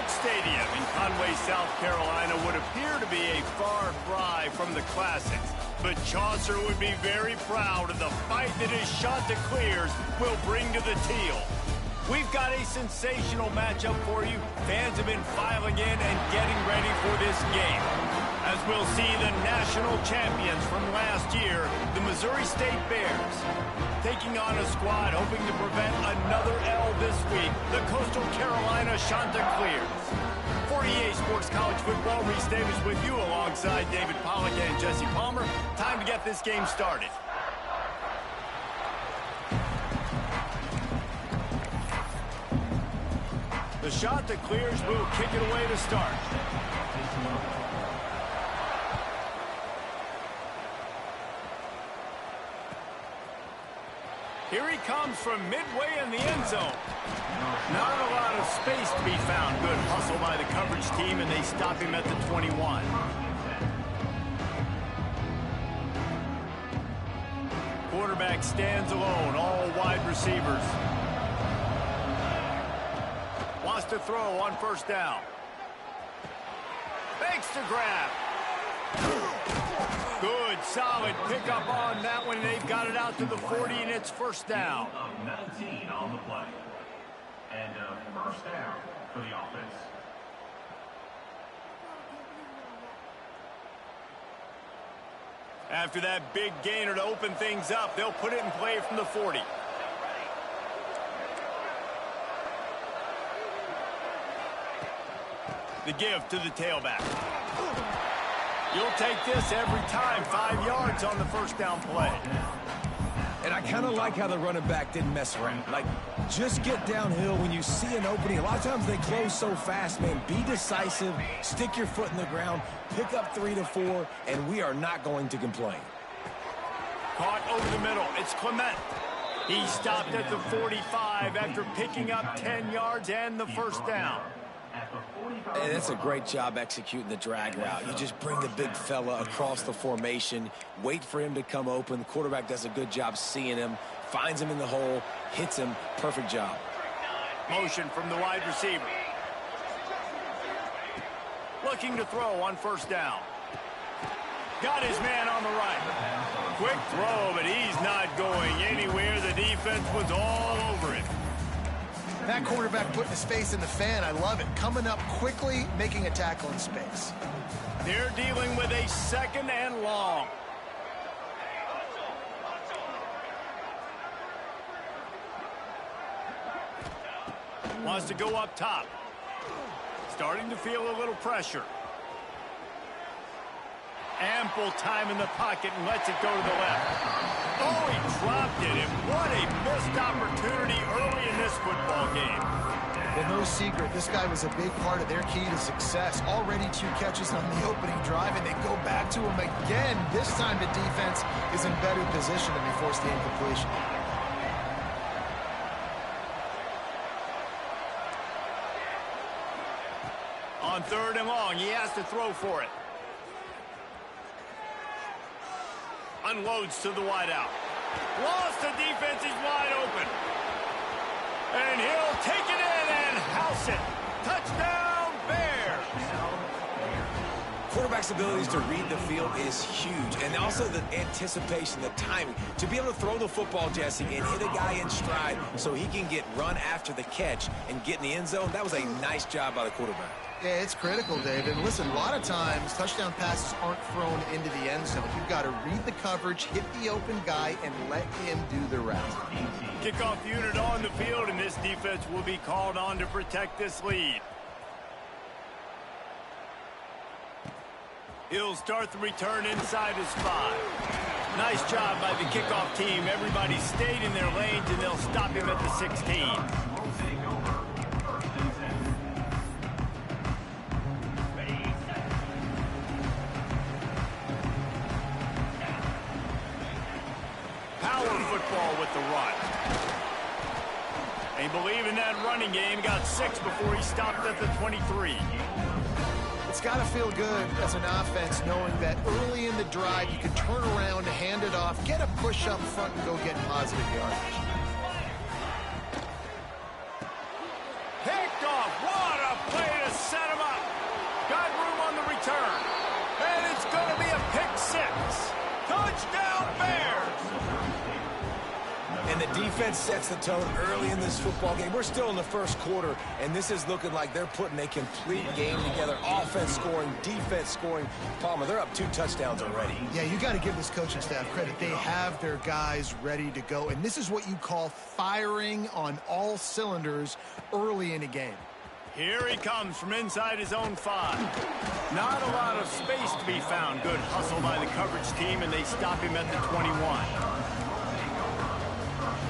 Stadium in Conway, South Carolina would appear to be a far cry from the classics, but Chaucer would be very proud of the fight that his Chanticleers will bring to the teal. We've got a sensational matchup for you. Fans have been filing in and getting ready for this game, as we'll see the national champions from last year, the Missouri State Bears, taking on a squad hoping to prevent another L this week, the Coastal Carolina Chanticleers. For EA Sports College Football, Reese Davis with you alongside David Pollack and Jesse Palmer. Time to get this game started. The Chanticleers will kick it away to start. Here he comes from midway in the end zone. Not a lot of space to be found. Good hustle by the coverage team, and they stop him at the 21. Quarterback stands alone, all wide receivers. Wants to throw on first down. Fakes to grab. Good, solid pickup on that one. They've got it out to the 40, and it's first down. 19 on the play. And first down for the offense. After that big gainer to open things up, they'll put it in play from the 40. The give to the tailback. You'll take this every time. 5 yards on the first down play. And I kind of like how the running back didn't mess around. Like, just get downhill when you see an opening. A lot of times they close so fast, man. Be decisive, stick your foot in the ground, pick up 3 to 4, and we are not going to complain. Caught over the middle. It's Clement. He stopped at the 45 after picking up 10 yards and the first down. And that's a great job executing the drag route. You just bring the big fella across the formation, wait for him to come open. The quarterback does a good job seeing him, finds him in the hole, hits him. Perfect job. Motion from the wide receiver. Looking to throw on first down. Got his man on the right. Quick throw, but he's not going anywhere. The defense was all over him. That quarterback putting his face in the fan, I love it. Coming up quickly, making a tackle in space. They're dealing with a second and long. Wants to go up top. Starting to feel a little pressure. Ample time in the pocket and lets it go to the left. Oh, he dropped it, and what a missed opportunity early in this football game. Well, no secret, this guy was a big part of their key to success. Already 2 catches on the opening drive, and they go back to him again. This time the defense is in better position and they force the incompletion. On 3rd and long, he has to throw for it. Unloads to the wideout. Lost, the defense is wide open. And he'll take it in and house it. Touchdown, Bears. Quarterback's abilities to read the field is huge. And also the anticipation, the timing. To be able to throw the football, Jesse, and hit a guy in stride so he can get run after the catch and get in the end zone, that was a nice job by the quarterback. Yeah, it's critical, David. Listen, a lot of times touchdown passes aren't thrown into the end zone. You've got to read the coverage, hit the open guy, and let him do the rest. Kickoff unit on the field, and this defense will be called on to protect this lead. He'll start the return inside his 5. Nice job by the kickoff team. Everybody stayed in their lanes, and they'll stop him at the 16. Football with the run. They believe in that running game. Got 6 before he stopped at the 23. It's got to feel good as an offense knowing that early in the drive you can turn around, hand it off, get a push up front, and go get positive yardage. Picked off. What a play to on the return. And it's going to be a pick six. Touchdown, Bears! And the defense sets the tone early in this football game. We're still in the first quarter, and this is looking like they're putting a complete game together. Offense scoring, defense scoring. Palmer, they're up 2 touchdowns already. Yeah, you got to give this coaching staff credit. They have their guys ready to go, and this is what you call firing on all cylinders early in a game. Here he comes from inside his own 5. Not a lot of space to be found. Good hustle by the coverage team, and they stop him at the 21.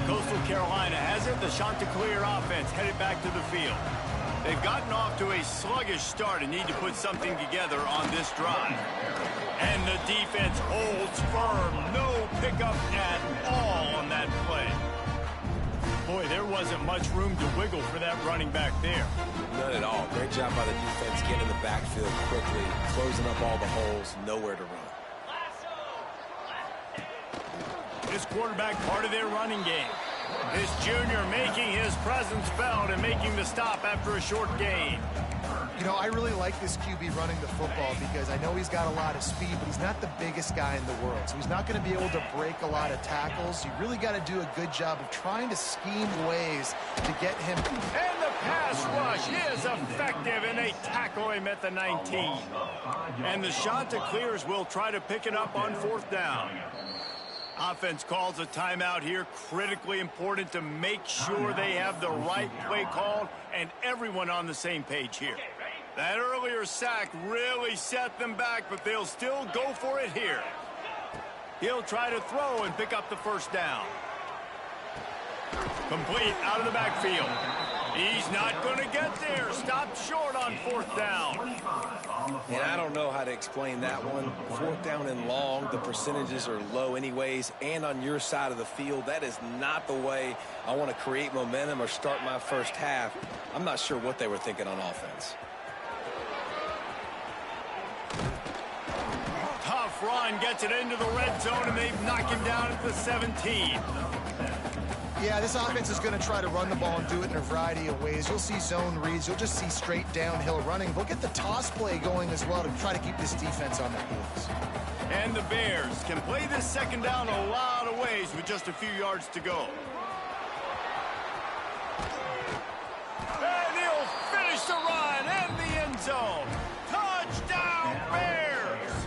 Coastal Carolina has it. The Chanticleer offense headed back to the field. They've gotten off to a sluggish start and need to put something together on this drive. And the defense holds firm. No pickup at all on that play. Boy, there wasn't much room to wiggle for that running back there. None at all. Great job by the defense getting in the backfield quickly, closing up all the holes, nowhere to run. This quarterback part of their running game. This junior making his presence felt and making the stop after a short gain. You know, I really like this QB running the football because I know he's got a lot of speed, but he's not the biggest guy in the world. So he's not going to be able to break a lot of tackles. You really got to do a good job of trying to scheme ways to get him. And the pass rush is effective, and they tackle him at the 19. And the Chanticleers will try to pick it up on 4th down. Offense calls a timeout here. Critically important to make sure they have the right play called and everyone on the same page here. That earlier sack really set them back, but they'll still go for it here. He'll try to throw and pick up the 1st down. Complete out of the backfield. He's not going to get there. Stopped short on 4th down. And I don't know how to explain that one. 4th down and long, the percentages are low anyways, and on your side of the field, that is not the way I want to create momentum or start my first half. I'm not sure what they were thinking on offense. Tough run, gets it into the red zone, and they've knocked him down at the 17. Yeah, this offense is going to try to run the ball and do it in a variety of ways. You'll see zone reads. You'll just see straight downhill running. They'll get the toss play going as well to try to keep this defense on their heels. And the Bears can play this 2nd down a lot of ways with just a few yards to go. And he'll finish the run and the end zone. Touchdown, Bears!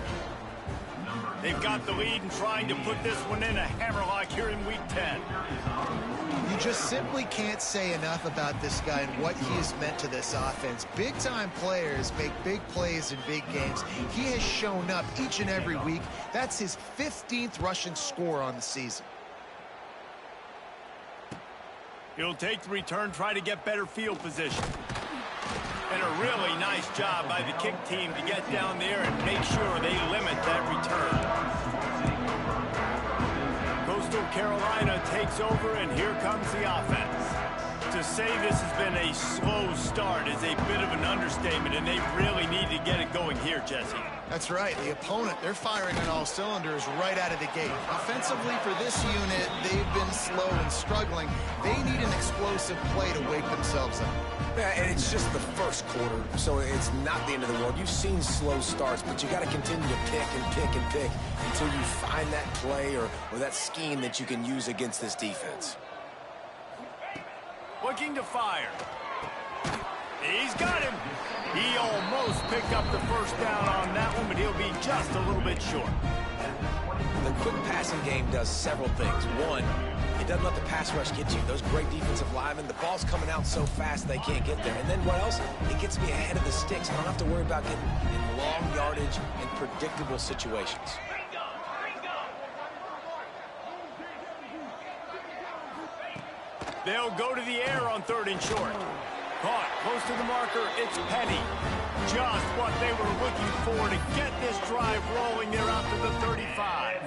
They've got the lead and trying to put this one in a hammerlock here in Week 10. You just simply can't say enough about this guy and what he has meant to this offense. Big-time players make big plays in big games. He has shown up each and every week. That's his 15th rushing score on the season. He'll take the return, try to get better field position. And a really nice job by the kick team to get down there and make sure they limit that return. Coastal Carolina takes over, and here comes the offense. To say this has been a slow start is a bit of an understatement, and they really need to get it going here, Jesse. That's right. The opponent, they're firing on all cylinders right out of the gate. Offensively for this unit, they've been slow and struggling. They need an explosive play to wake themselves up. Yeah, and it's just the first quarter, so it's not the end of the world. You've seen slow starts, but you got to continue to pick and pick and pick until you find that play or that scheme that you can use against this defense. Looking to fire. He's got him. He almost picked up the 1st down on that one, but he'll be just a little bit short. The quick passing game does several things. One, it doesn't let the pass rush get you. Those great defensive linemen, the ball's coming out so fast they can't get there. And then what else? It gets me ahead of the sticks. I don't have to worry about getting in long yardage and predictable situations. They'll go to the air on 3rd and short. Caught close to the marker. It's Penny. Just what they were looking for to get this drive rolling. They're out to the 35.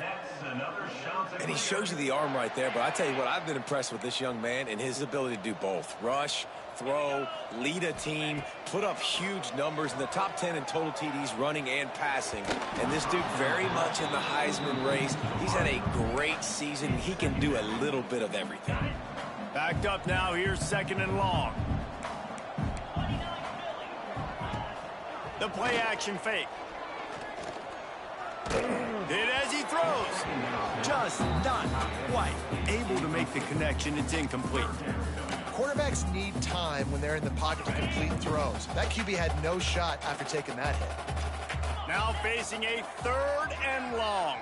And he shows you the arm right there, but I tell you what, I've been impressed with this young man and his ability to do both. Rush, throw, lead a team, put up huge numbers in the top 10 in total TDs running and passing. And this dude very much in the Heisman race. He's had a great season. He can do a little bit of everything. Backed up now. Here's 2nd and long. The play action fake. Hit as he throws. Just not quite able to make the connection. It's incomplete. Quarterbacks need time when they're in the pocket to complete throws. That QB had no shot after taking that hit. Now facing a 3rd and long.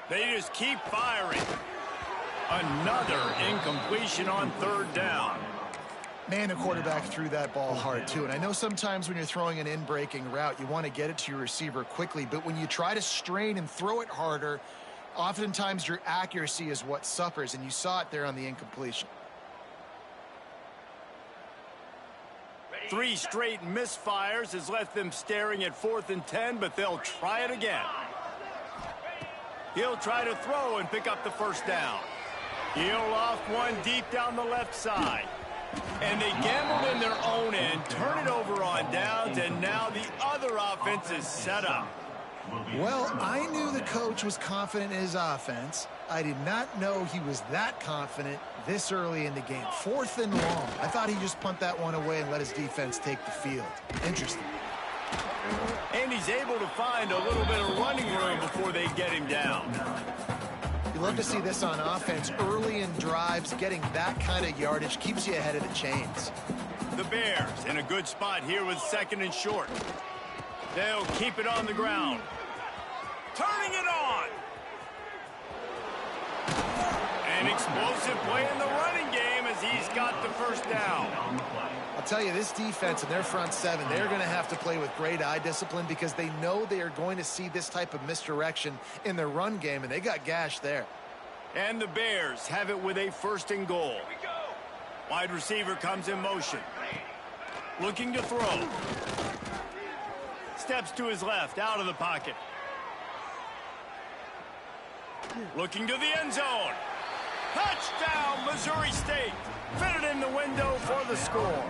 They just keep firing. Another incompletion on 3rd down. Man, the quarterback threw that ball hard, too. And I know sometimes when you're throwing an in-breaking route, you want to get it to your receiver quickly. But when you try to strain and throw it harder, oftentimes your accuracy is what suffers. And you saw it there on the incompletion. 3 straight misfires has left them staring at 4th and 10, but they'll try it again. He'll try to throw and pick up the 1st down. He'll loft one deep down the left side. And they gambled in their own end, turn it over on downs, and now the other offense is set up. Well, I knew the coach was confident in his offense. I did not know he was that confident this early in the game. 4th and long. I thought he'd just punt that one away and let his defense take the field. Interesting. And he's able to find a little bit of running room before they get him down. You love to see this on offense. Early in drives, getting that kind of yardage keeps you ahead of the chains. The Bears in a good spot here with 2nd and short. They'll keep it on the ground. Turning it on. An explosive play in the running game as he's got the 1st down. I'll tell you, this defense and their front 7, they're going to have to play with great eye discipline because they know they are going to see this type of misdirection in their run game, and they got gashed there. And the Bears have it with a 1st and goal. Wide receiver comes in motion. Looking to throw. Steps to his left, out of the pocket. Looking to the end zone. Touchdown, Missouri State. Fitted in the window for the score.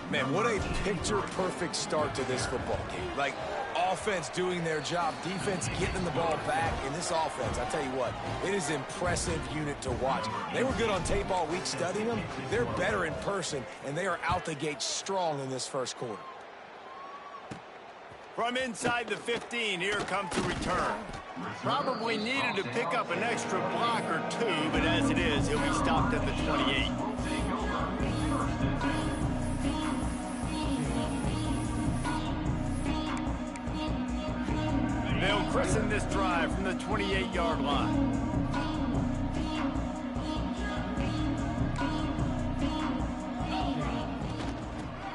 Man, what a picture-perfect start to this football game. Like, offense doing their job, defense getting the ball back. In this offense, I tell you what, it is an impressive unit to watch. They were good on tape all week studying them. They're better in person, and they are out the gate strong in this 1st quarter. From inside the 15, here comes the return. Probably needed to pick up an extra block or 2, but as it is, he'll be stopped at the 28. They'll christen this drive from the 28-yard line.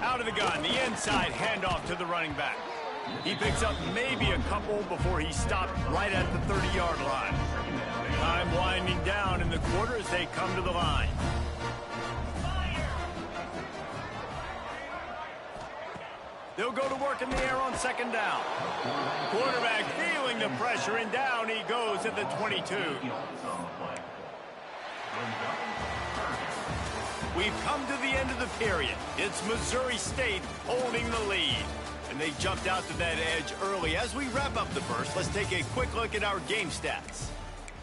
Out of the gun, the inside handoff to the running back. He picks up maybe a couple before he stopped right at the 30-yard line. Time winding down in the quarter as they come to the line. They'll go to work in the air on 2nd down. Quarterback feeling the pressure, and down he goes at the 22. We've come to the end of the period. It's Missouri State holding the lead. And they jumped out to that edge early. As we wrap up the first, let's take a quick look at our game stats.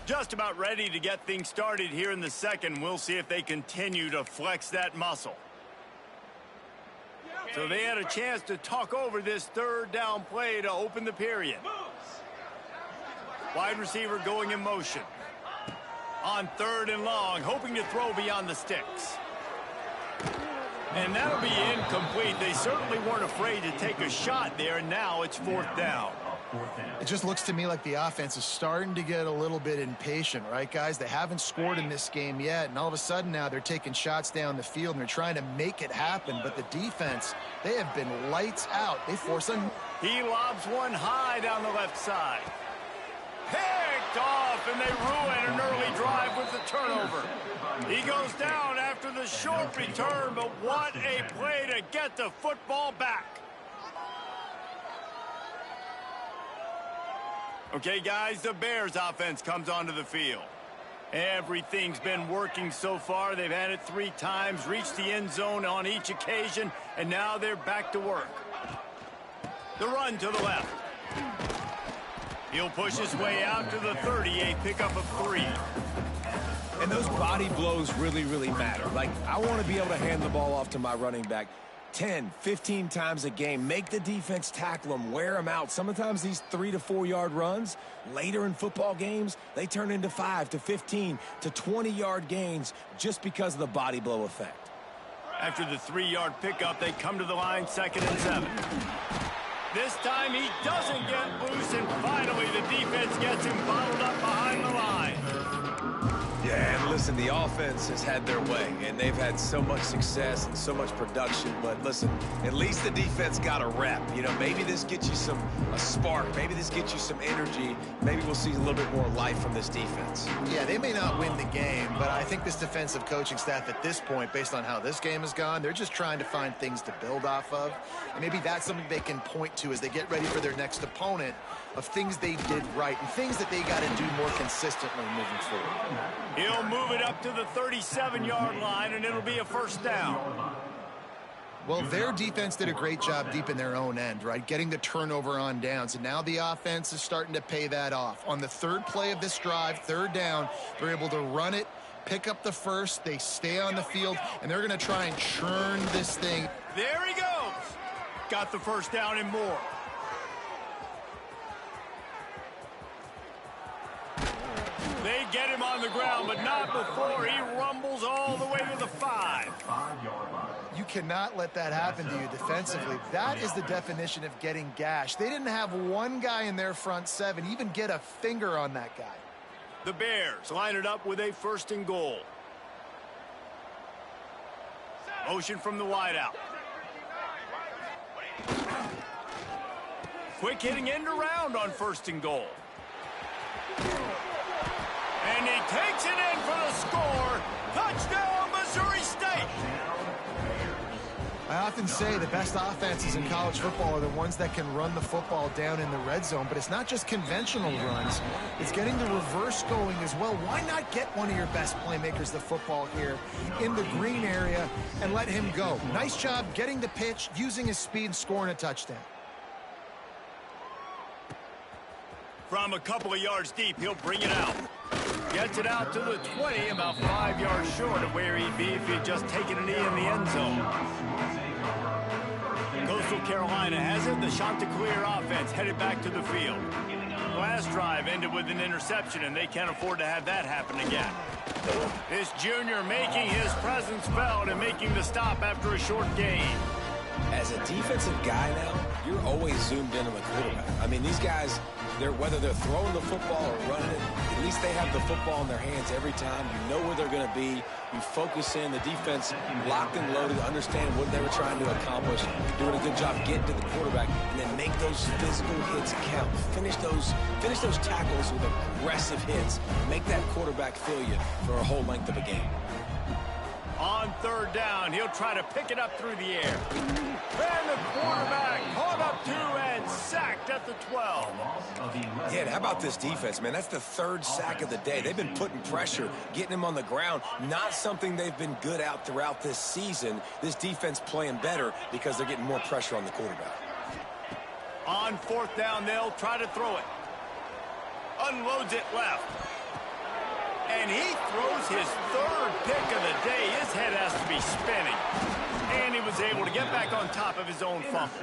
Just about ready to get things started here in the 2nd. We'll see if they continue to flex that muscle. So they had a chance to talk over this 3rd down play to open the period. Wide receiver going in motion. On 3rd and long, hoping to throw beyond the sticks. And that'll be incomplete. They certainly weren't afraid to take a shot there, and now it's 4th down. It just looks to me like the offense is starting to get a little bit impatient, right, guys? They haven't scored in this game yet, and all of a sudden now they're taking shots down the field, and they're trying to make it happen. But the defense, they have been lights out. They force them. He lobs one high down the left side. Picked off, and they ruin an early drive with the turnover. He goes down after the short return, but what a play to get the football back. Okay, guys, the Bears offense comes onto the field. Everything's been working so far. They've had it 3 times, reached the end zone on each occasion, and now they're back to work. The run to the left. He'll push his way out to the 30, a pickup of 3. And those body blows really, really matter. Like, I want to be able to hand the ball off to my running back. 10, 15 times a game. Make the defense tackle them, wear them out. Sometimes these 3 to 4 yard runs, later in football games, they turn into 5 to 15 to 20-yard gains just because of the body blow effect. After the 3-yard pickup, they come to the line, 2nd and 7. This time he doesn't get loose, and finally the defense gets him bottled up behind the line. Yeah, and listen, the offense has had their way, and they've had so much success and so much production. But listen, at least the defense got a rep. You know, maybe this gets you a spark. Maybe this gets you some energy. Maybe we'll see a little bit more life from this defense. Yeah, they may not win the game, but I think this defensive coaching staff at this point, based on how this game has gone, they're just trying to find things to build off of. And maybe that's something they can point to as they get ready for their next opponent, of things they did right and things that they got to do more consistently moving forward. He'll move it up to the 37-yard line, and it'll be a 1st down. Well, their defense did a great job deep in their own end, right? Getting the turnover on downs, and now the offense is starting to pay that off. On the 3rd play of this drive, 3rd down, they're able to run it, pick up the 1st, they stay on the field, and they're going to try and churn this thing. There he goes. Got the 1st down and more. They get him on the ground, but not before he rumbles all the way to the 5. You cannot let that happen to you defensively. That is the definition of getting gashed. They didn't have one guy in their front 7 even get a finger on that guy. The Bears line it up with a 1st and goal. Motion from the wideout. Quick hitting end around on 1st and goal. And he takes it in for the score. Touchdown, Missouri State. I often say the best offenses in college football are the ones that can run the football down in the red zone, but it's not just conventional runs. It's getting the reverse going as well. Why not get one of your best playmakers the football here in the green area and let him go? Nice job getting the pitch, using his speed, and scoring a touchdown. From a couple of yards deep, he'll bring it out. Gets it out to the 20, about 5 yards short of where he'd be if he'd just taken a knee in the end zone. Coastal Carolina has it. The Chanticleer offense headed back to the field. Last drive ended with an interception, and they can't afford to have that happen again. This junior making his presence felt and making the stop after a short gain. As a defensive guy now, you're always zoomed in on the quarterback. I mean, these guys, whether they're throwing the football or running it, at least they have the football in their hands every time. You know where they're going to be. You focus in. The defense locked and loaded, understand what they were trying to accomplish, doing a good job getting to the quarterback, and then make those physical hits count. Finish those tackles with aggressive hits. Make that quarterback feel you for a whole length of a game. On 3rd down, he'll try to pick it up through the air. And the quarterback caught up to and sacked at the 12. Yeah, and how about this defense, man? That's the 3rd sack of the day. They've been putting pressure, getting him on the ground. Not something they've been good at throughout this season. This defense playing better because they're getting more pressure on the quarterback. On 4th down, they'll try to throw it. Unloads it left. And he throws his 3rd pick of the day. His head has to be spinning. And he was able to get back on top of his own fumble.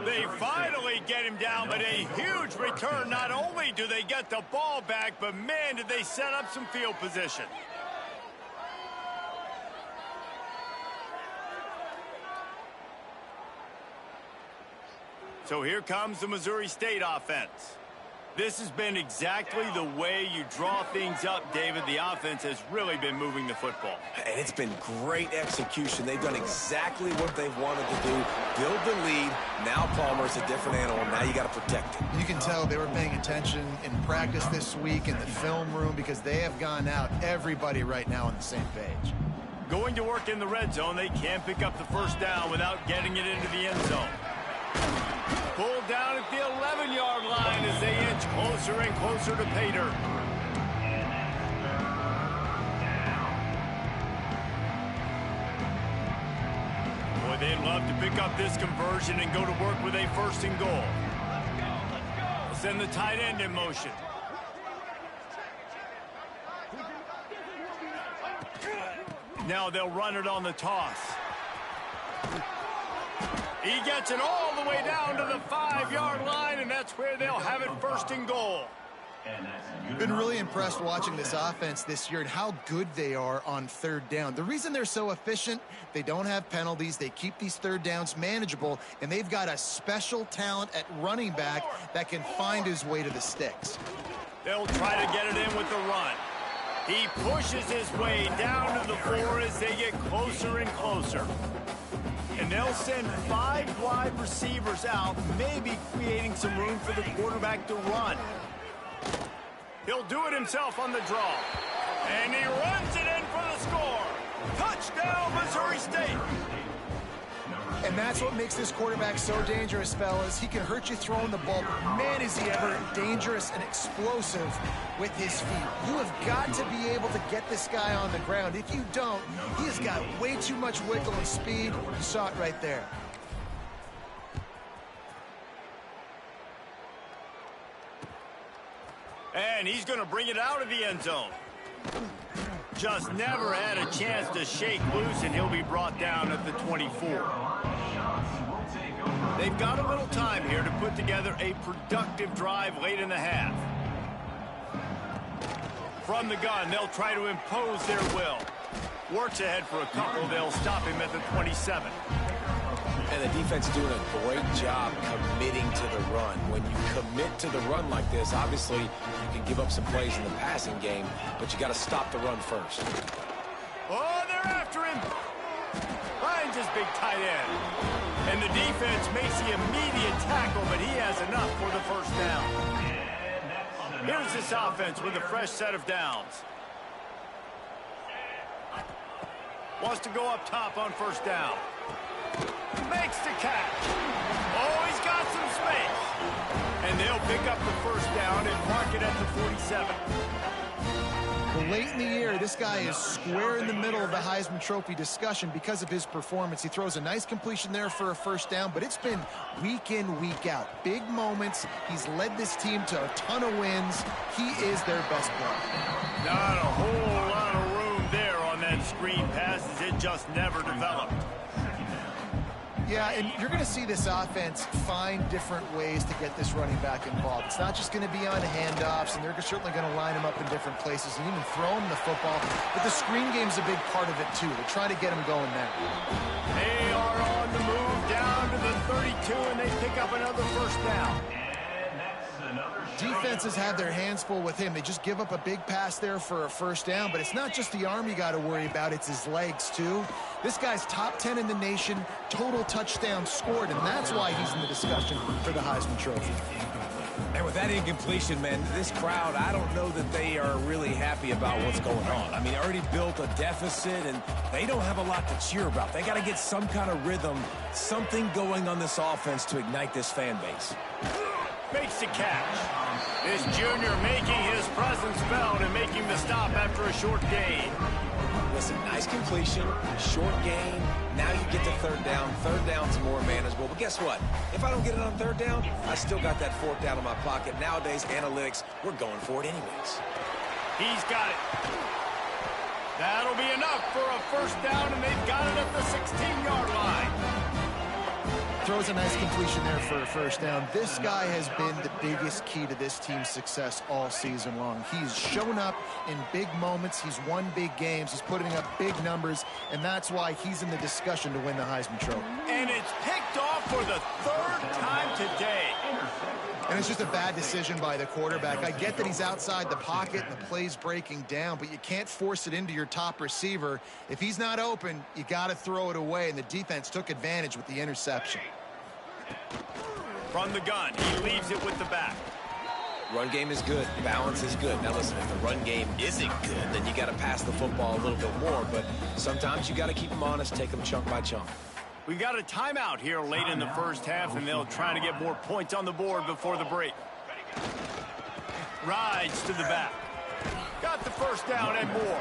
They finally get him down, but a huge return. Not only do they get the ball back, but man, did they set up some field position. So here comes the Missouri State offense. This has been exactly the way you draw things up, David. The offense has really been moving the football. And it's been great execution. They've done exactly what they've wanted to do. Build the lead. Now Palmer's a different animal. Now you got to protect it. You can tell they were paying attention in practice this week in the film room because they have gone out, everybody right now on the same page. Going to work in the red zone, they can't pick up the 1st down without getting it into the end zone. Pulled down at the 11-yard line as they inch closer and closer to pay dirt. Boy, they'd love to pick up this conversion and go to work with a 1st and goal. Let's send the tight end in motion. Now they'll run it on the toss. He gets it all the way down to the 5-yard line, and that's where they'll have it first and goal. Been really impressed watching this offense this year and how good they are on third down. The reason they're so efficient, they don't have penalties. They keep these third downs manageable, and they've got a special talent at running back that can find his way to the sticks. They'll try to get it in with the run. He pushes his way down to the 4 as they get closer and closer. And they'll send 5 wide receivers out, maybe creating some room for the quarterback to run. He'll do it himself on the draw. And he runs it in for the score. Touchdown, Missouri State. And that's what makes this quarterback so dangerous, fellas. He can hurt you throwing the ball, but man, is he ever dangerous and explosive with his feet. You have got to be able to get this guy on the ground. If you don't, he has got way too much wiggle and speed. You saw it right there. And he's going to bring it out of the end zone. Just never had a chance to shake loose, and he'll be brought down at the 24. They've got a little time here to put together a productive drive late in the half. From the gun, they'll try to impose their will. Works ahead for a couple. They'll stop him at the 27. And the defense doing a great job committing to the run. When you commit to the run like this, obviously you can give up some plays in the passing game, but you got to stop the run first. Oh, they're after him. Finds his big tight end. And the defense makes the immediate tackle, but he has enough for the first down. Here's this offense with a fresh set of downs. Wants to go up top on first down. Makes the catch. Oh, he's got some space. And they'll pick up the first down and mark it at the 47. Well, late in the year, this guy is square in the middle of the Heisman Trophy discussion because of his performance. He throws a nice completion there for a first down, but it's been week in, week out. Big moments. He's led this team to a ton of wins. He is their best player. Not a whole lot of room there on that screen pass as it just never developed. Yeah, and you're going to see this offense find different ways to get this running back involved. It's not just going to be on handoffs, and they're certainly going to line him up in different places and even throw him the football. But the screen game's a big part of it, too. They're trying to get him going there. They are on the move down to the 32, and they pick up another first down. Defenses have their hands full with him. They just give up a big pass there for a first down, but it's not just the arm you got to worry about, it's his legs too. This guy's top 10 in the nation, total touchdowns scored, and that's why he's in the discussion for the Heisman Trophy. And with that incompletion, man, this crowd, I don't know that they are really happy about what's going on. I mean, they already built a deficit, and they don't have a lot to cheer about. They got to get some kind of rhythm, something going on this offense to ignite this fan base. Makes the catch. This junior making his presence felt and making the stop after a short gain. Listen, nice completion, short gain. Now you get to third down. Third down's more manageable. But guess what? If I don't get it on third down, I still got that fourth down in my pocket. Nowadays, analytics, we're going for it anyways. He's got it. That'll be enough for a first down, and they've got it at the 16-yard line. Throws a nice completion there for a first down. This guy has been the biggest key to this team's success all season long. He's shown up in big moments. He's won big games. He's putting up big numbers, and that's why he's in the discussion to win the Heisman Trophy. And it's picked off for the third time today. And it's just a bad decision by the quarterback. I get that he's outside the pocket and the play's breaking down, but you can't force it into your top receiver. If he's not open, you got to throw it away, and the defense took advantage with the interception. From the gun, he leaves it with the back. Run game is good. Balance is good. Now, listen, if the run game isn't good, then you got to pass the football a little bit more, but sometimes you got to keep them honest, take them chunk by chunk. We've got a timeout here late in the first half, and they'll try to get more points on the board before the break. Rides to the back. Got the first down and more.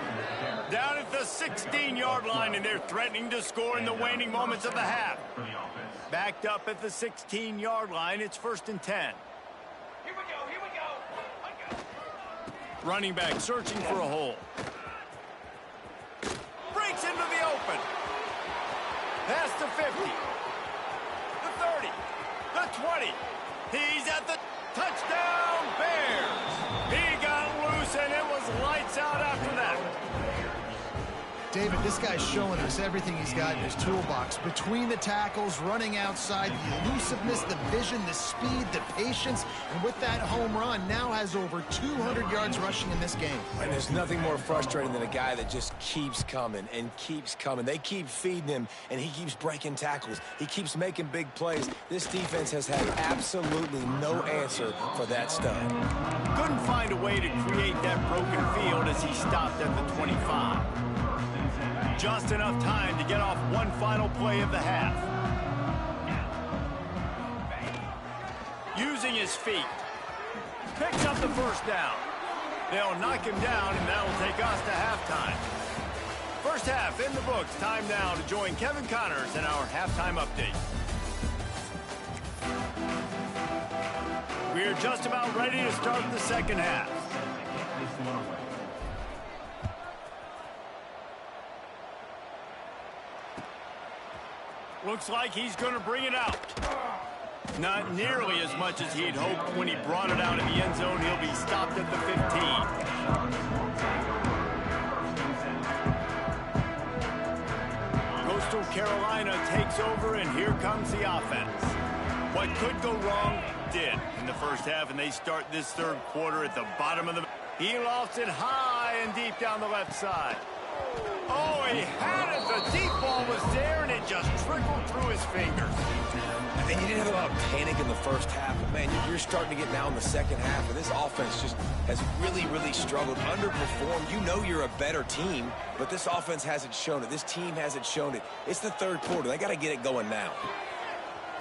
Down at the 16-yard line, and they're threatening to score in the waning moments of the half. Backed up at the 16-yard line, it's 1st and 10. Here we go. Running back searching for a hole. Breaks into the open. Past the 50. the 20. He's at the touchdown Bears. He got loose, and it was lights out after that. David, this guy's showing us everything he's got in his toolbox. Between the tackles, running outside, the elusiveness, the vision, the speed, the patience, and with that home run, now has over 200 yards rushing in this game. And there's nothing more frustrating than a guy that just keeps coming and keeps coming. They keep feeding him, and he keeps breaking tackles. He keeps making big plays. This defense has had absolutely no answer for that stud. Couldn't find a way to create that broken field as he stopped at the 25. Just enough time to get off one final play of the half. Using his feet. Picks up the first down. They'll knock him down, and that'll take us to halftime. First half in the books. Time now to join Kevin Connors in our halftime update. We're just about ready to start the second half. Looks like he's going to bring it out. Not nearly as much as he'd hoped when he brought it out in the end zone. He'll be stopped at the 15. Coastal Carolina takes over, and here comes the offense. What could go wrong did in the first half, and they start this third quarter at the bottom of the... He lofts it high and deep down the left side. Oh, he had it. The deep ball was there, and it just trickled through his fingers. And you didn't have a lot of panic in the first half, but, man, you're starting to get now in the second half, and this offense just has really, really struggled, underperformed. You know you're a better team, but this offense hasn't shown it. This team hasn't shown it. It's the third quarter. They got to get it going now.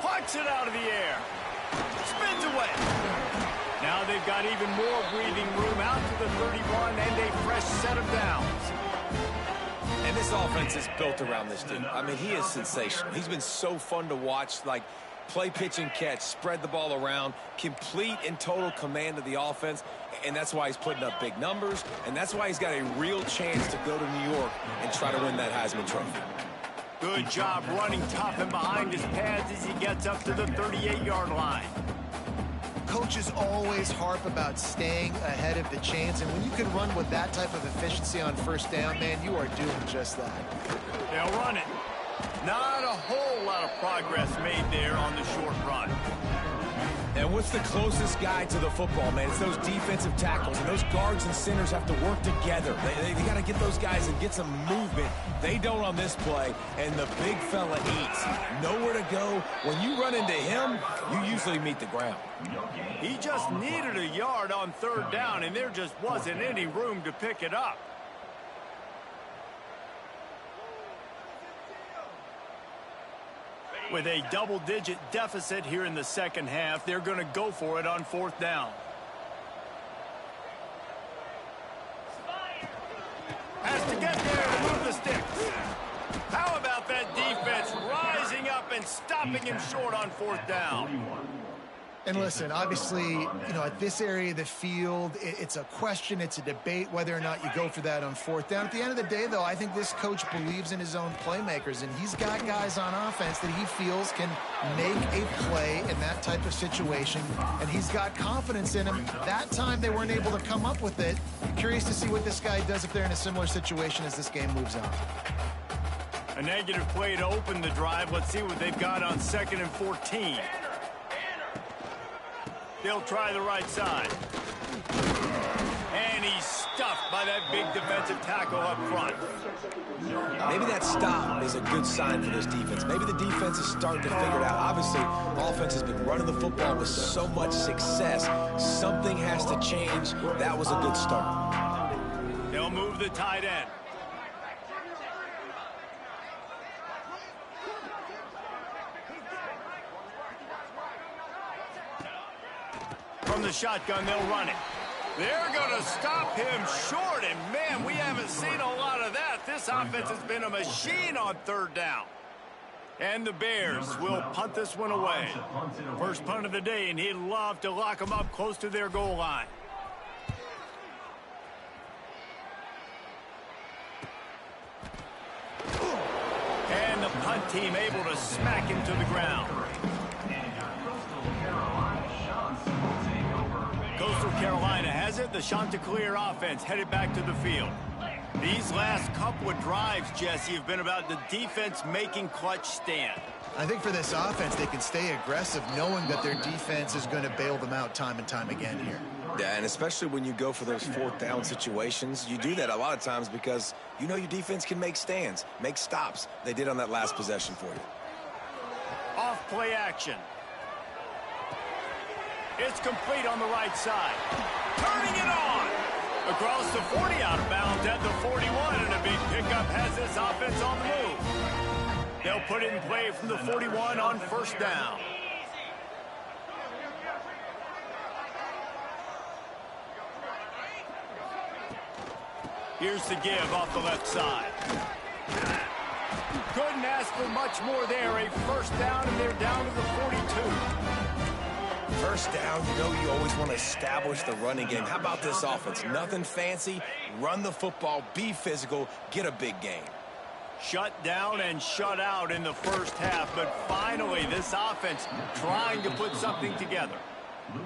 Plucks it out of the air. Spins away. Now they've got even more breathing room out to the 31 and a fresh set of downs. And this offense is built around this dude. I mean, he is sensational. He's been so fun to watch, like play, pitch, and catch, spread the ball around, complete and total command of the offense, and that's why he's putting up big numbers, and that's why he's got a real chance to go to New York and try to win that Heisman Trophy. Good job running top and behind his pads as he gets up to the 38-yard line. Coaches always harp about staying ahead of the chains, and when you can run with that type of efficiency on first down, man, you are doing just that. They'll run it. Not a whole lot of progress made there on the short run. And what's the closest guy to the football, man? It's those defensive tackles, and those guards and centers have to work together. They got to get those guys and get some movement. They don't on this play, and the big fella eats. Nowhere to go. When you run into him, you usually meet the ground. He just needed a yard on third down, and there just wasn't any room to pick it up. With a double-digit deficit here in the second half, they're going to go for it on fourth down. Has to get there to move the sticks. How about that defense rising up and stopping him short on fourth down? And listen, obviously, you know, at this area of the field, it's a question, it's a debate whether or not you go for that on fourth down. At the end of the day, though, I think this coach believes in his own playmakers, and he's got guys on offense that he feels can make a play in that type of situation, and he's got confidence in them. That time they weren't able to come up with it. Curious to see what this guy does if they're in a similar situation as this game moves on. A negative play to open the drive. Let's see what they've got on 2nd and 14. They'll try the right side. And he's stuffed by that big defensive tackle up front. Maybe that stop is a good sign for this defense. Maybe the defense is starting to figure it out. Obviously, offense has been running the football with so much success. Something has to change. That was a good start. They'll move the tight end. From the shotgun, they'll run it. They're going to stop him short, and man, we haven't seen a lot of that. This offense has been a machine on third down. And the Bears will punt this one away. First punt of the day, and he'd love to lock them up close to their goal line. And the punt team able to smack him to the ground. the Chanticleer offense headed back to the field. These last couple of drives, Jesse, have been about the defense making clutch stand. I think for this offense, they can stay aggressive knowing that their defense is going to bail them out time and time again here. Yeah, and especially when you go for those fourth down situations, you do that a lot of times because you know your defense can make stands, make stops. They did on that last possession for you. Off play action. It's complete on the right side. Turning it on. Across the 40, out of bounds at the 41, and a big pickup has this offense on the move. They'll put it in play from the 41 on first down. Here's the give off the left side. Couldn't ask for much more there. A first down, and they're down to the 42. First down, you know you always want to establish the running game. How about this offense? Nothing fancy. Run the football, be physical, get a big gain. Shut down and shut out in the first half, but finally this offense trying to put something together.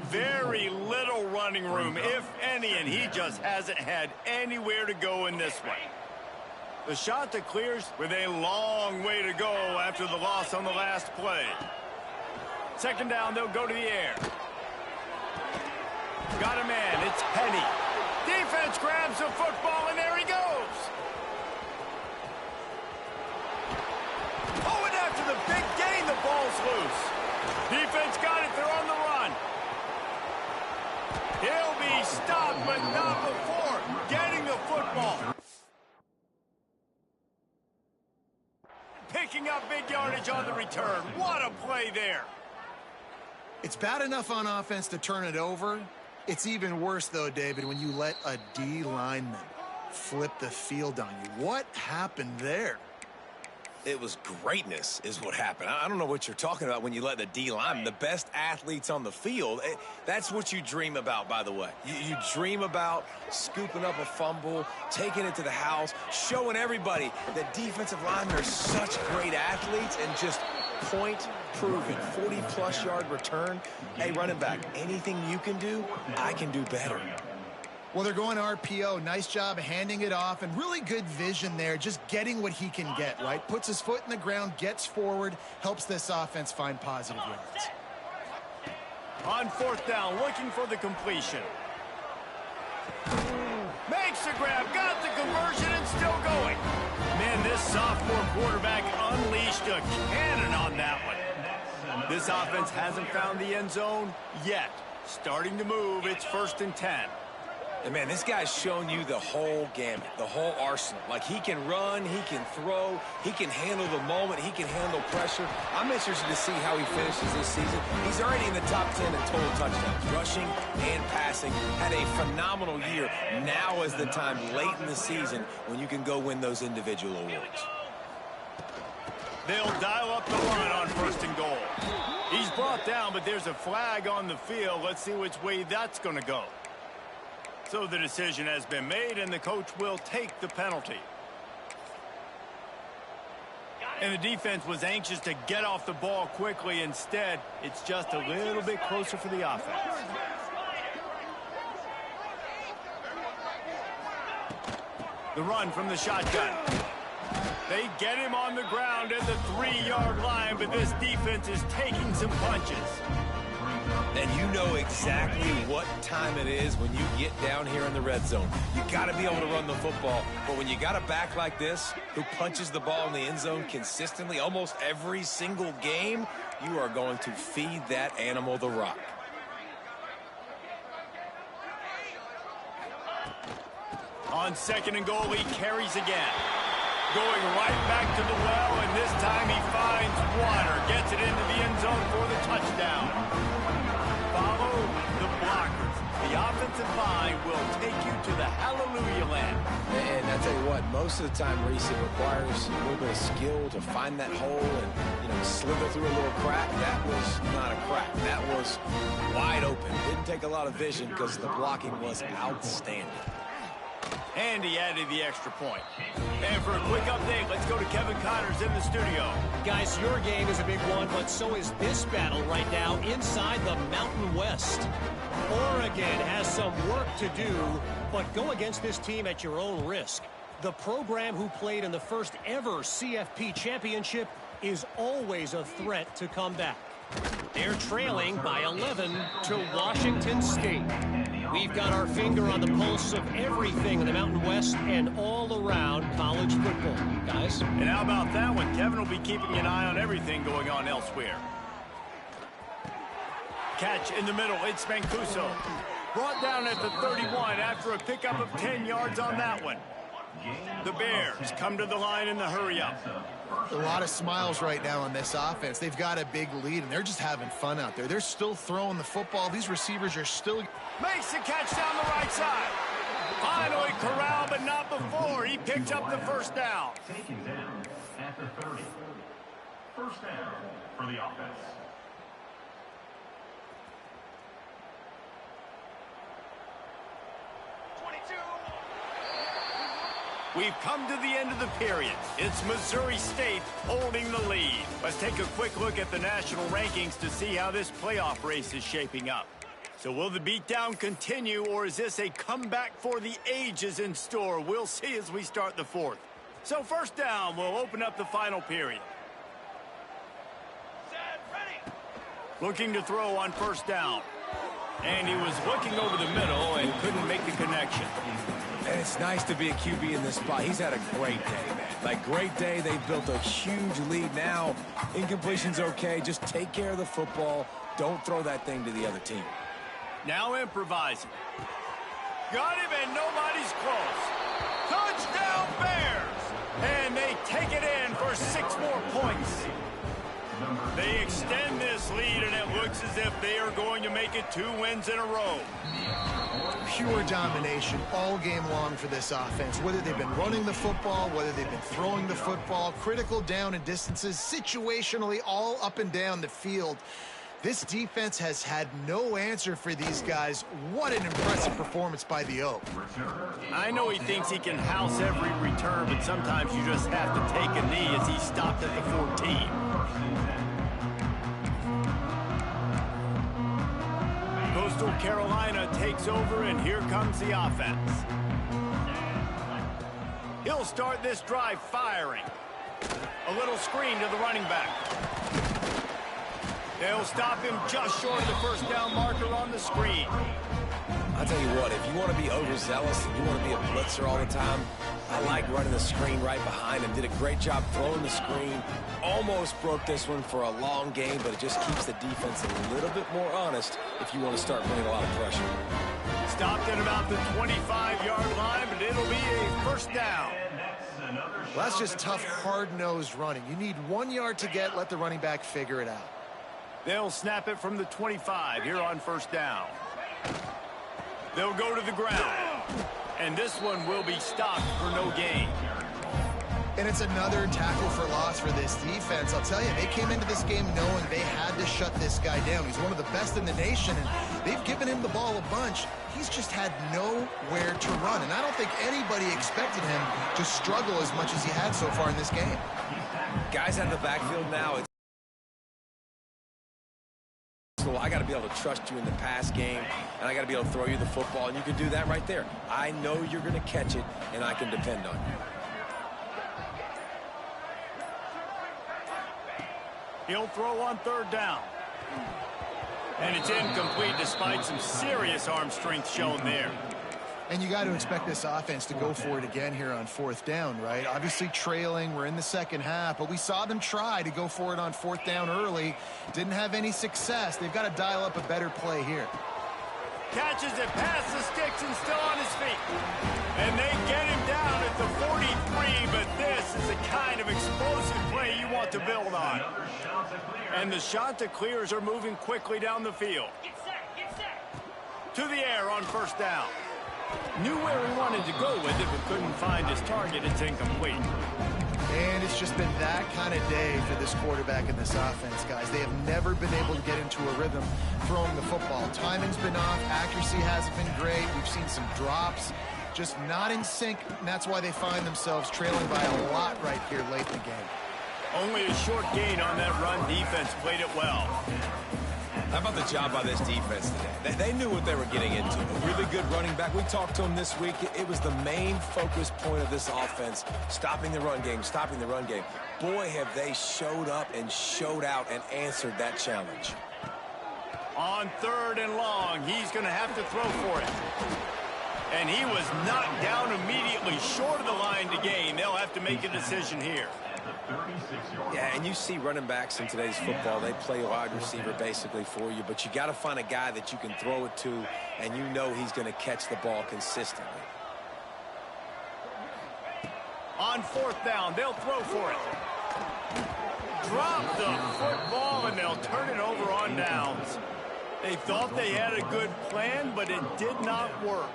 Very little running room, if any, and he just hasn't had anywhere to go in this one. The Chanticleers with a long way to go after the loss on the last play. Second down, they'll go to the air. Got a man, it's Penny. Defense grabs the football, and there he goes. Oh, and after the big gain, the ball's loose. Defense got it, they're on the run. He'll be stopped, but not before getting the football. Picking up big yardage on the return. What a play there. It's bad enough on offense to turn it over. It's even worse, though, David, when you let a D lineman flip the field on you. What happened there? It was greatness is what happened. I don't know what you're talking about when you let the D lineman, the best athletes on the field. That's what you dream about, by the way. You dream about scooping up a fumble, taking it to the house, showing everybody that defensive linemen are such great athletes and just point proven 40-plus yard return. Hey, running back, anything you can do, I can do better. Well, they're going RPO. Nice job handing it off, and really good vision there, just getting what he can get, right? Puts his foot in the ground, gets forward, helps this offense find positive yards. On fourth down, looking for the completion. Makes the grab, got the conversion, and still going. Man, this sophomore quarterback unleashed a cannon on that one. This offense hasn't found the end zone yet. Starting to move, it's 1st and 10. And, man, this guy's shown you the whole gamut, the whole arsenal. Like, he can run, he can throw, he can handle the moment, he can handle pressure. I'm interested to see how he finishes this season. He's already in the top 10 in total touchdowns, rushing and passing. Had a phenomenal year. Now is the time late in the season when you can go win those individual awards. They'll dial up the run on 1st and goal. He's brought down, but there's a flag on the field. Let's see which way that's going to go. So the decision has been made, and the coach will take the penalty. And the defense was anxious to get off the ball quickly. Instead, it's just a little bit closer for the offense. The run from the shotgun. They get him on the ground at the 3-yard line, but this defense is taking some punches. And you know exactly what time it is when you get down here in the red zone. You got to be able to run the football. But when you got a back like this who punches the ball in the end zone consistently almost every single game, you are going to feed that animal the rock. On 2nd and goal, he carries again. Going right back to the well, and this time he finds water. Gets it into the end zone for the touchdown. Follow the blockers. The offensive line will take you to the hallelujah land. And I tell you what, most of the time, Reese, it requires a little bit of skill to find that hole and, slither through a little crack. That was not a crack. That was wide open. Didn't take a lot of vision because the blocking was outstanding. And he added the extra point. And for a quick update, let's go to Kevin Connors in the studio. Guys, your game is a big one, but so is this battle right now inside the Mountain West. Oregon has some work to do, but go against this team at your own risk. The program who played in the first ever CFP championship is always a threat to come back. They're trailing by 11 to Washington State. We've got our finger on the pulse of everything in the Mountain West and all around college football, guys. And how about that one? Kevin will be keeping an eye on everything going on elsewhere. Catch in the middle. It's Mancuso. Brought down at the 31 after a pickup of 10 yards on that one. The Bears come to the line in the hurry-up. A lot of smiles right now on this offense. They've got a big lead, and they're just having fun out there. They're still throwing the football. These receivers are still... Makes the catch down the right side. Finally corralled, but not before. He picked up the first down. Taken down at the 30. First down for the offense. We've come to the end of the period. It's Missouri State holding the lead. Let's take a quick look at the national rankings to see how this playoff race is shaping up. So will the beatdown continue, or is this a comeback for the ages in store? We'll see as we start the fourth. So first down, we'll open up the final period. Looking to throw on first down. And he was looking over the middle and couldn't make the connection. And it's nice to be a QB in this spot. He's had a great day, man. Like, great day. They've built a huge lead now. Incompletion's okay. Just take care of the football. Don't throw that thing to the other team. Now improvising. Got him, and nobody's close. Touchdown, Bears! And they take it in for 6 more points. They extend this lead, and it looks as if they are going to make it 2 wins in a row. Pure domination all game long for this offense. Whether they've been running the football, whether they've been throwing the football, critical down and distances, situationally all up and down the field. This defense has had no answer for these guys. What an impressive performance by the Oak. I know he thinks he can house every return, but sometimes you just have to take a knee as he stopped at the 14. Coastal Carolina takes over, and here comes the offense. He'll start this drive firing. A little screen to the running back. They'll stop him just short of the first down marker on the screen. I'll tell you what, if you want to be overzealous and you want to be a blitzer all the time, I like running the screen right behind him. Did a great job throwing the screen. Almost broke this one for a long game, but it just keeps the defense a little bit more honest if you want to start putting a lot of pressure. Stopped at about the 25-yard line, but it'll be a first down. Well, that's just tough, hard-nosed running. You need 1 yard to get, let the running back figure it out. They'll snap it from the 25 here on first down. They'll go to the ground. And this one will be stopped for no gain. And it's another tackle for loss for this defense. I'll tell you, they came into this game knowing they had to shut this guy down. He's one of the best in the nation, and they've given him the ball a bunch. He's just had nowhere to run, and I don't think anybody expected him to struggle as much as he had so far in this game. Guys out of the backfield now, so I got to be able to trust you in the pass game, and I got to be able to throw you the football, and you can do that right there. I know you're going to catch it, and I can depend on you. He'll throw on third down. And it's incomplete despite some serious arm strength shown there. And you got to expect this offense to go for it again here on fourth down, right? Obviously trailing, we're in the second half, but we saw them try to go for it on fourth down early. Didn't have any success. They've got to dial up a better play here. Catches it past the sticks and still on his feet. And they get him down at the 43, but this is the kind of explosive play you want to build on. And the Chanticleers are moving quickly down the field. To the air on first down. Knew where he wanted to go with it, but couldn't find his target. It's incomplete. And it's just been that kind of day for this quarterback and this offense, guys. They have never been able to get into a rhythm throwing the football. Timing's been off. Accuracy hasn't been great. We've seen some drops. just not in sync, and that's why they find themselves trailing by a lot right here late in the game. Only a short gain on that run. Defense played it well. How about the job by this defense today? They knew what they were getting into. A really good running back. We talked to him this week. It was the main focus point of this offense, stopping the run game, stopping the run game. Boy, have they showed up and showed out and answered that challenge. On 3rd and long, he's going to have to throw for it. And he was knocked down immediately short of the line to gain. They'll have to make a decision here. Yeah, and you see running backs in today's football, they play wide receiver basically for you, but you got to find a guy that you can throw it to, and you know he's going to catch the ball consistently. On 4th down, they'll throw for it. Drop the football, and they'll turn it over on downs. They thought they had a good plan, but it did not work.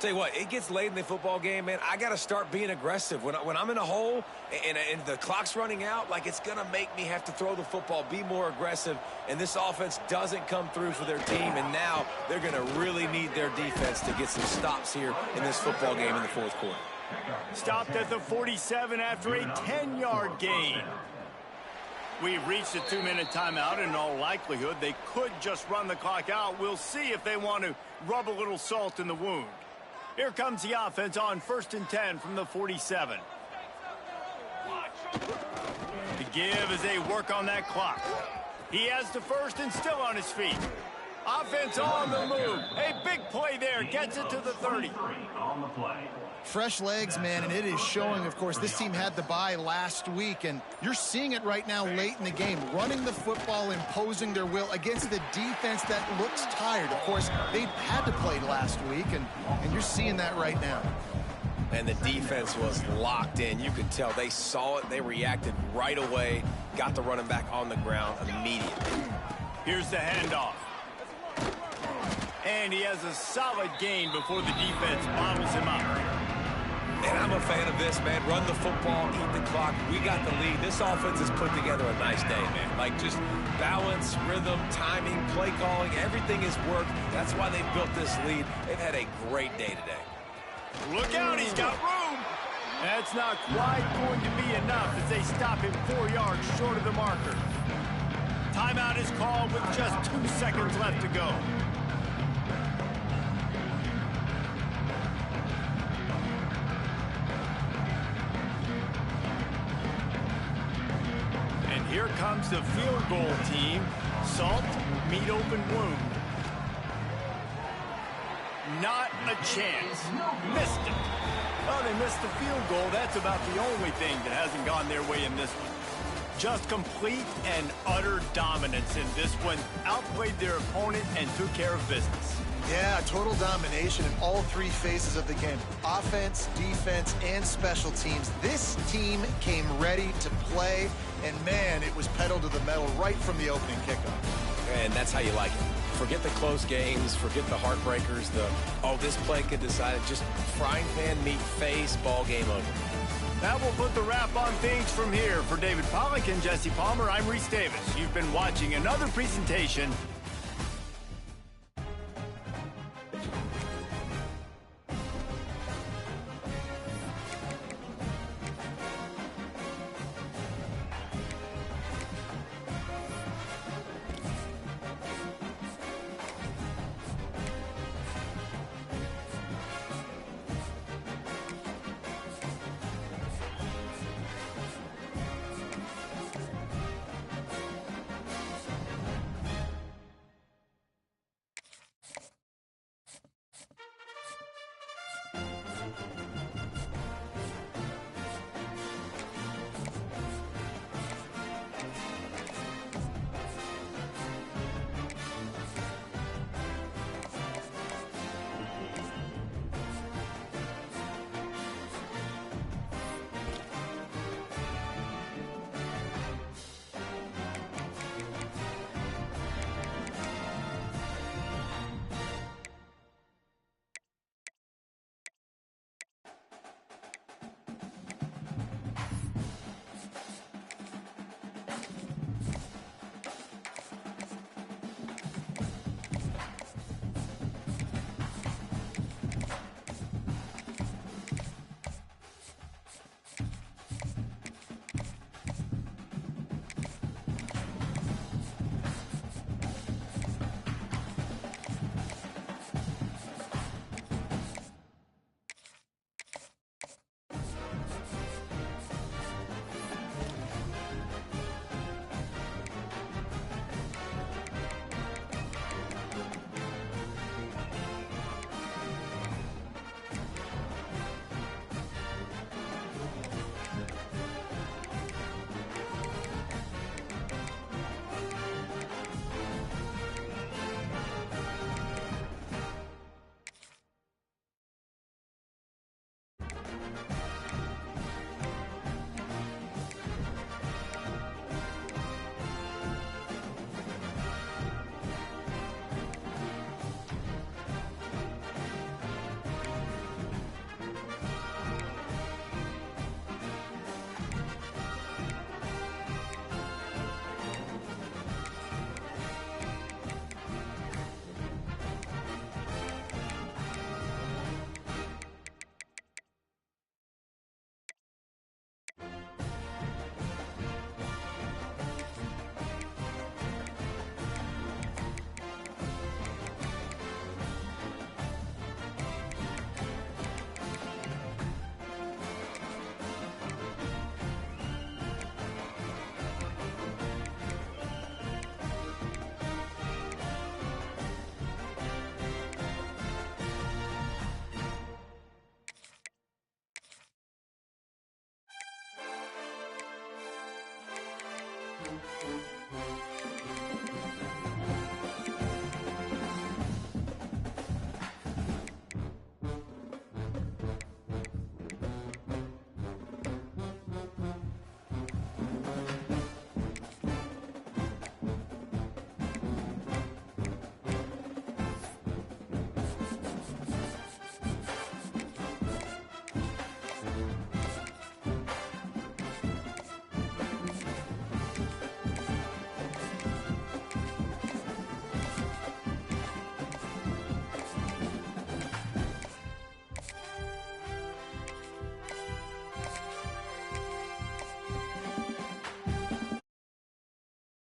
Tell you what, it gets late in the football game, man. I got to start being aggressive. When I'm in a hole and the clock's running out, like, it's going to make me have to throw the football, be more aggressive, and this offense doesn't come through for their team, and now they're going to really need their defense to get some stops here in this football game in the 4th quarter. Stopped at the 47 after a 10-yard gain. We've reached a 2-minute timeout, and in all likelihood, they could just run the clock out. We'll see if they want to rub a little salt in the wound. Here comes the offense on 1st and 10 from the 47. The give as they work on that clock. He has the first and still on his feet. Offense on the move. A big play there. Gets it to the 30. On the play. Fresh legs, man, and it is showing, of course, this team had the bye last week, and you're seeing it right now late in the game, running the football, imposing their will against the defense that looks tired. Of course, they had to play last week, and you're seeing that right now. And the defense was locked in. You could tell they saw it. They reacted right away, got the running back on the ground immediately. Here's the handoff. And he has a solid gain before the defense bottles him up. And I'm a fan of this, man. Run the football, eat the clock. We got the lead. This offense has put together a nice day, man. Like, just balance, rhythm, timing, play calling, everything has worked. That's why they built this lead. They've had a great day today. Look out, he's got room. That's not quite going to be enough as they stop him 4 yards short of the marker. Timeout is called with just 2 seconds left to go. Here comes the field goal team. Salt, meet open wound. Not a chance. Missed it. Well, they missed the field goal. That's about the only thing that hasn't gone their way in this one. Just complete and utter dominance in this one. Outplayed their opponent and took care of business. Yeah, total domination in all 3 phases of the game. Offense, defense, and special teams. This team came ready to play, and man, it was pedal to the metal right from the opening kickoff. And that's how you like it. Forget the close games, forget the heartbreakers, this play could decide it. Just frying pan, meat face, ball game over. That will put the wrap on things from here. For David Pollack and Jesse Palmer, I'm Reese Davis. You've been watching another presentation